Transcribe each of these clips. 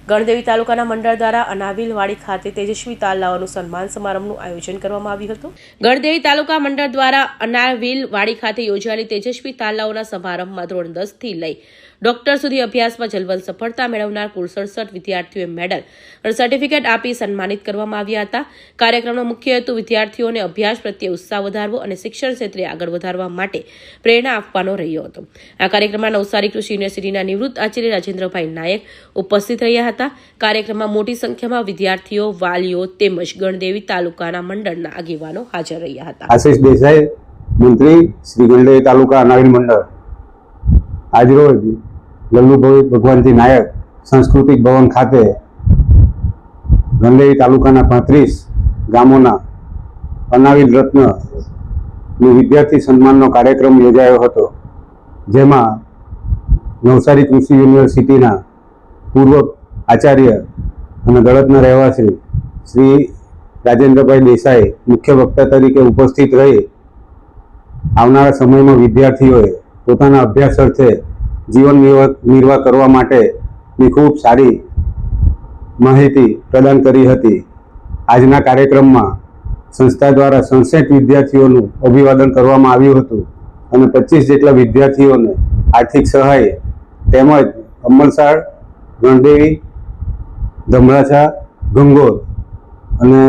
ગણદેવી તાલુકાના મંડળ દ્વારા અનાવિલવાડી ખાતે તેજસ્વી તાલાઓનું સન્માન સમારંભનું આયોજન કરવામાં આવ્યું હતું। ગણદેવી તાલુકા મંડળ દ્વારા અનાવિલવાડી ખાતે યોજાયેલી તેજસ્વી તાલાઓના સમારંભમાં ધોરણ 10 થી લઈ ડોક્ટર સુધી અભ્યાસમાં જલવંત સફળતા મેળવનાર કુલ 67 વિદ્યાર્થીઓએ મેડલ અને સર્ટિફિકેટ આપી સન્માનિત કરવામાં આવ્યા હતા। કાર્યક્રમનો મુખ્ય હેતુ વિદ્યાર્થીઓને અભ્યાસ પ્રત્યે ઉત્સાહ વધારવો અને શિક્ષણ ક્ષેત્રે આગળ વધારવા માટે પ્રેરણા આપવાનો રહ્યો હતો। આ કાર્યક્રમમાં નવસારી કૃષિ યુનિવર્સિટીના નિવૃત્ત આચાર્ય રાજેન્દ્રભાઈ નાયક ઉપસ્થિત રહ્યા હતા। કાર્યક્રમમાં મોટી સંખ્યામાં વિદ્યાર્થીઓ, વાલીઓ તેમજ ગણદેવી તાલુકાના મંડળના આગેવાનો હાજર રહ્યા હતા। આશીષ દેસાઈ, મંત્રી શ્રી ગણદેવી તાલુકા અનાવિલ મંડળ, આજરોજ લલ્લુભાઈ ભગવાનજી નાયક સાંસ્કૃતિક ભવન ખાતે ગણદેવી તાલુકાના 35 ગામોના અનાવિલ રત્નનું વિદ્યાર્થી સન્માનનો કાર્યક્રમ યોજાયો હતો, જેમાં નવસારી કૃષિ યુનિવર્સિટીના પૂર્વ આચાર્ય અને ગળતના રહેવાસી શ્રી રાજેન્દ્રભાઈ દેસાઈ મુખ્ય વક્તા તરીકે ઉપસ્થિત રહી આવનારા સમયમાં વિદ્યાર્થીઓએ પોતાના અભ્યાસ અર્થે જીવન નિર્વાહ કરવા માટેની ખૂબ સારી માહિતી પ્રદાન કરી હતી। આજના કાર્યક્રમમાં સંસ્થા દ્વારા 67 વિદ્યાર્થીઓનું અભિવાદન કરવામાં આવ્યું હતું અને 25 જેટલા વિદ્યાર્થીઓને આર્થિક સહાય તેમજ અમલસાડ, ગણદેવી, ધમરાછા, ગંગોર અને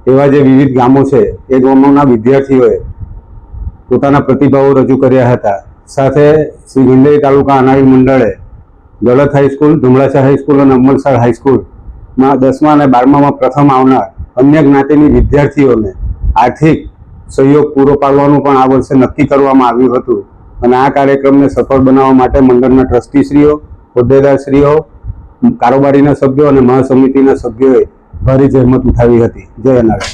એવા જે વિવિધ ગામો છે એ ગામોના વિદ્યાર્થીઓએ પોતાના પ્રતિભાવો રજૂ કર્યા હતા। સાથે શ્રી ગણદેવી તાલુકા અનાવિલ મંડળે ગલત હાઈસ્કૂલ, ધમરાછા હાઈસ્કૂલ અને અમલસાડ હાઈસ્કૂલમાં 10મા અને 12મામાં પ્રથમ આવનાર અન્ય જ્ઞાતિની વિદ્યાર્થીઓને આર્થિક સહયોગ પૂરો પાડવાનું પણ આ વર્ષે નક્કી કરવામાં આવ્યું હતું અને આ કાર્યક્રમને સફળ બનાવવા માટે મંડળના ટ્રસ્ટીશ્રીઓ, હોદ્દેદારશ્રીઓ, કારોબારીના સભ્યો અને મહાસમિતિના સભ્યોએ ભારે જહેમત ઉઠાવી હતી। જય અનાવિલ।